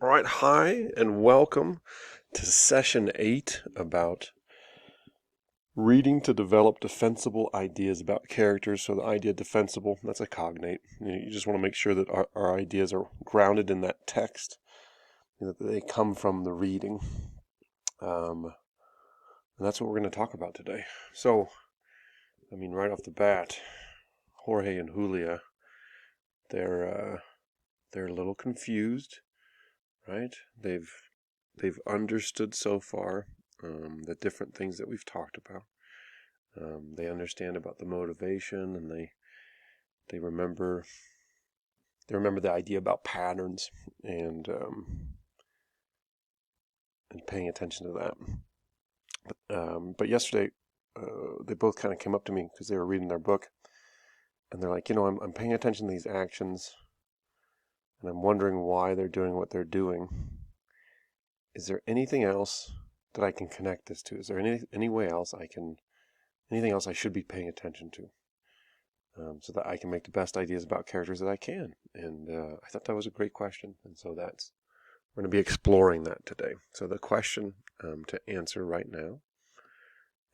All right, hi, and welcome to session 8 about reading to develop defensible ideas about characters. So the idea defensible, that's a cognate. You just want to make sure that our ideas are grounded in that text, that they come from the reading. And that's what we're going to talk about today. So, right off the bat, Jorge and Julia, they're a little confused, right? They've understood so far the different things that we've talked about. They understand about the motivation, and they remember the idea about patterns and paying attention to that. But yesterday, they both kind of came up to me because they were reading their book, and they're like, I'm paying attention to these actions, and I'm wondering why they're doing what they're doing. Is there anything else that I can connect this to? Is there anything else I should be paying attention to? So that I can make the best ideas about characters that I can. And I thought that was a great question. And so we're going to be exploring that today. So the question to answer right now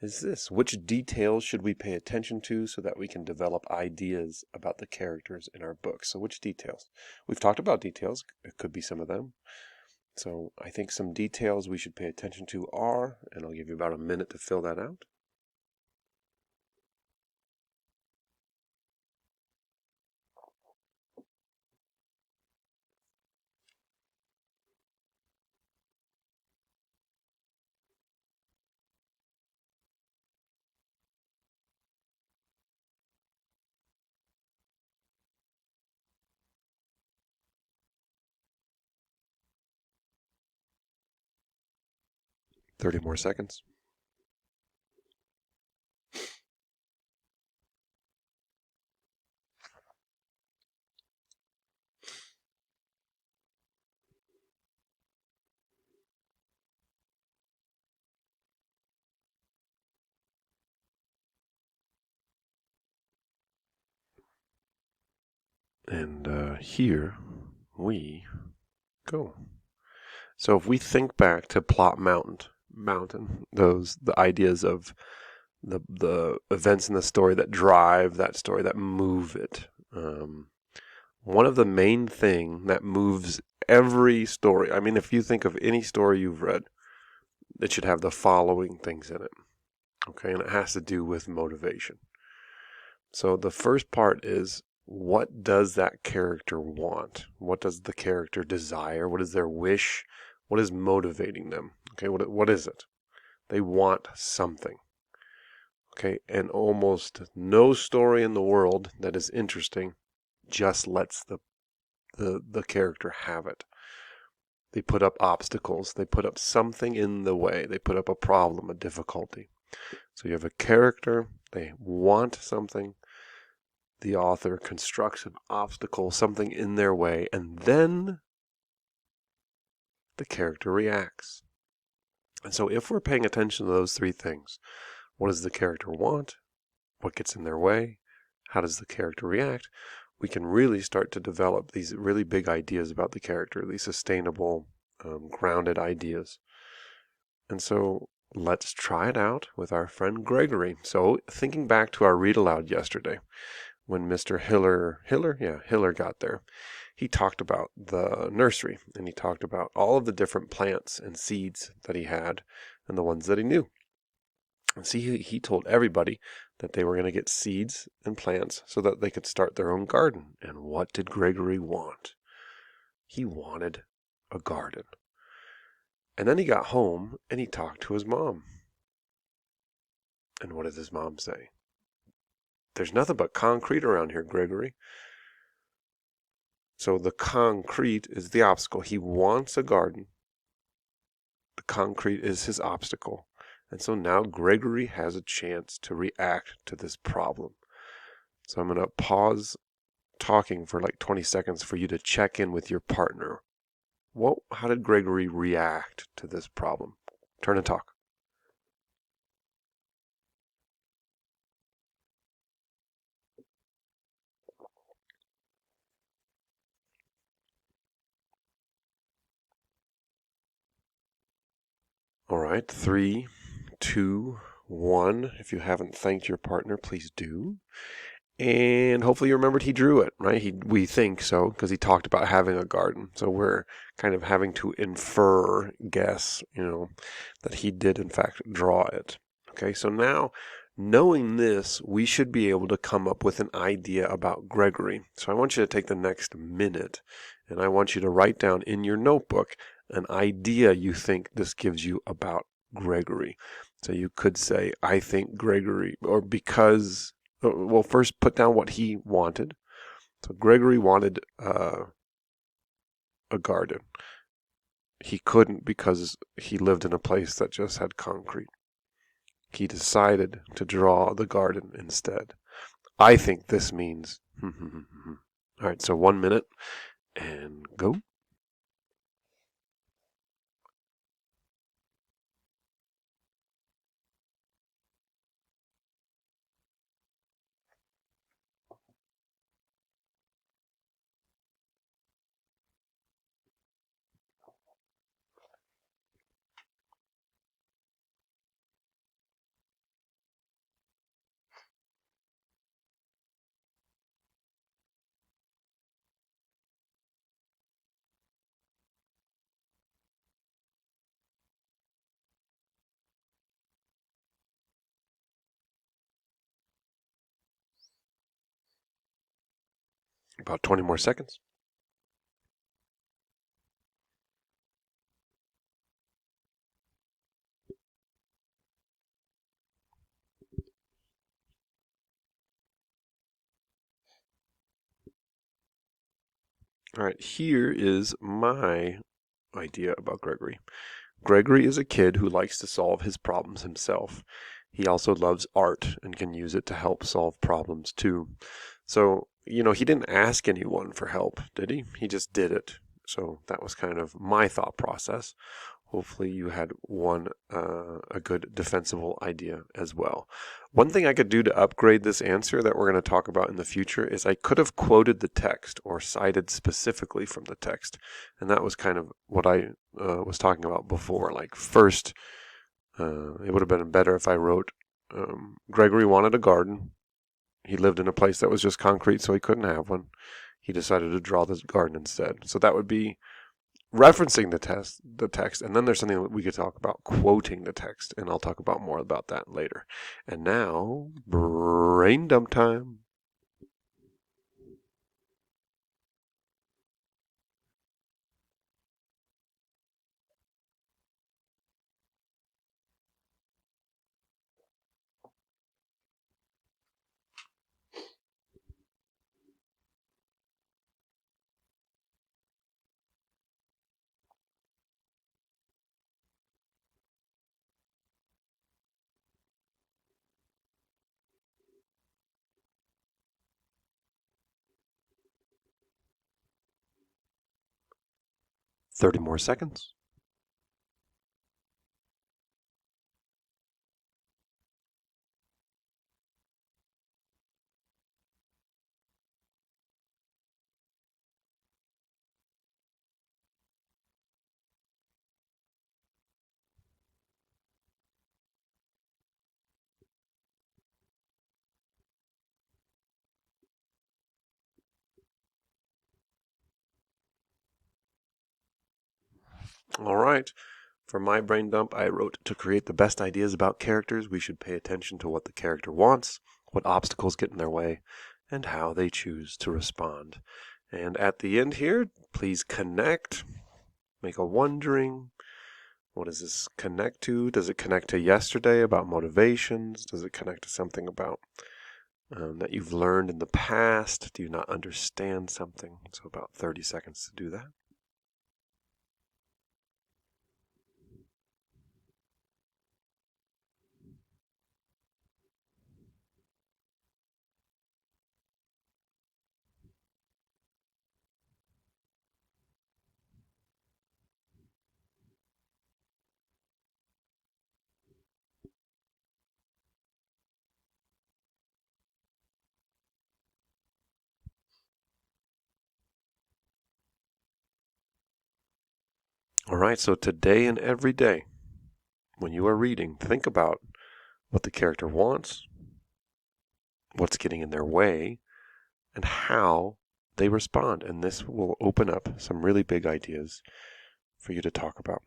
is this: which details should we pay attention to so that we can develop ideas about the characters in our books? So which details? We've talked about details. It could be some of them. So I think some details we should pay attention to are, and I'll give you about a minute to fill that out. 30 more seconds. And here we go. So if we think back to Plot Mountain, the ideas of the events in the story that drive that story, that move it. One of the main thing that moves every story. If you think of any story you've read, it should have the following things in it. Okay, and it has to do with motivation. So the first part is, what does that character want? What does the character desire? What is their wish? What is motivating them? Okay, what is it? They want something. Okay, and almost no story in the world that is interesting just lets the character have it. They put up obstacles. They put up something in the way. They put up a problem, a difficulty. So you have a character, they want something. The author constructs an obstacle, something in their way, and then the character reacts. And so if we're paying attention to those three things, what does the character want? What gets in their way? How does the character react? We can really start to develop these really big ideas about the character, these sustainable, grounded ideas. And so let's try it out with our friend Gregory. So thinking back to our read aloud yesterday, when Mr. Hiller got there, he talked about the nursery, and he talked about all of the different plants and seeds that he had and the ones that he knew. And see, he told everybody that they were going to get seeds and plants so that they could start their own garden. And what did Gregory want? He wanted a garden. And then he got home and he talked to his mom. And what did his mom say? There's nothing but concrete around here, Gregory. So the concrete is the obstacle. He wants a garden. The concrete is his obstacle. And so now Gregory has a chance to react to this problem. So I'm going to pause talking for like 20 seconds for you to check in with your partner. How did Gregory react to this problem? Turn and talk. All right, 3, 2, 1. If you haven't thanked your partner, please do. And hopefully you remembered he drew it, right? We think so because he talked about having a garden. So we're kind of having to infer, guess, that he did in fact draw it. Okay, so now knowing this, we should be able to come up with an idea about Gregory. So I want you to take the next minute and I want you to write down in your notebook an idea you think this gives you about Gregory. So you could say, I think Gregory, or because, well, first put down what he wanted. So Gregory wanted a garden. He couldn't because he lived in a place that just had concrete. He decided to draw the garden instead. I think this means. All right, so 1 minute and go. About 20 more seconds. All right, here is my idea about Gregory. Gregory is a kid who likes to solve his problems himself. He also loves art and can use it to help solve problems too. So, he didn't ask anyone for help, did he? He just did it. So that was kind of my thought process. Hopefully you had a good defensible idea as well. One thing I could do to upgrade this answer that we're going to talk about in the future is I could have quoted the text or cited specifically from the text. And that was kind of what I was talking about before. Like first, it would have been better if I wrote, Gregory wanted a garden. He lived in a place that was just concrete, so he couldn't have one. He decided to draw this garden instead. So that would be referencing the text, and then there's something that we could talk about quoting the text, and I'll talk about more about that later. And now, brain dump time. Thirty more seconds. All right. For my brain dump, I wrote, to create the best ideas about characters, we should pay attention to what the character wants, what obstacles get in their way, and how they choose to respond. And at the end here, please connect, make a wondering. What does this connect to? Does it connect to yesterday about motivations? Does it connect to something about that you've learned in the past? Do you not understand something? So about 30 seconds to do that. All right, so today and every day, when you are reading, think about what the character wants, what's getting in their way, and how they respond. And this will open up some really big ideas for you to talk about.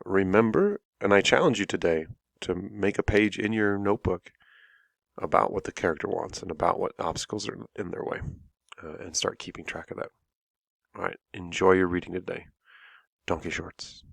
Remember, and I challenge you today to make a page in your notebook about what the character wants and about what obstacles are in their way, and start keeping track of that. All right, enjoy your reading today. Donkey Shorts.